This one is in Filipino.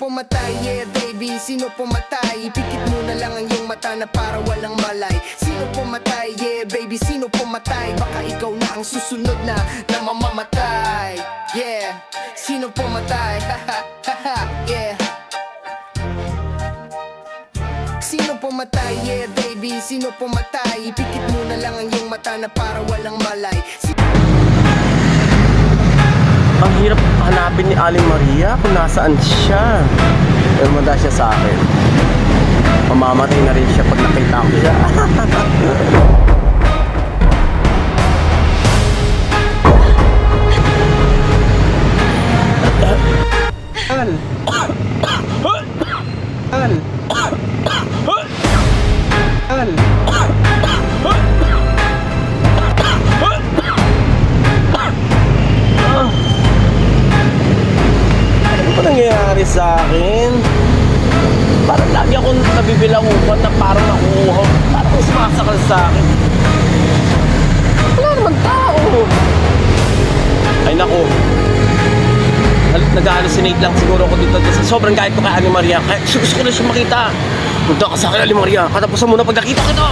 pumatay? Yeah baby, sino pumatay? Pikit mo na lang ang iyong mata na para walang malay. Sino pumatay? Yeah baby, sino pumatay? Baka ikaw na ang susunod na mamamatay. Yeah, sino pumatay? Yeah. Sino pumatay? Yeah baby, sino pumatay? Pikit mo na lang ang iyong mata na para walang malay. Ang hirap hanapin ni Aling Maria kung nasaan siya. Manda siya sa akin. Mamamatay na rin siya pag nakita ko siya. Al. Al. Al. Ano ba nangyayari sa akin? Parang lagi akong nabibilaupan na parang nakuha. Parang sumasakal sa akin. Wala naman tao. Ay naku. Nag-hallucinate lang siguro ako dito kasi sobrang gayet ko kay Aling Maria. Kaya gusto ko na siya makita. Punta ka sa akin, Aling Maria. Katapusan mo na pag nakita kita.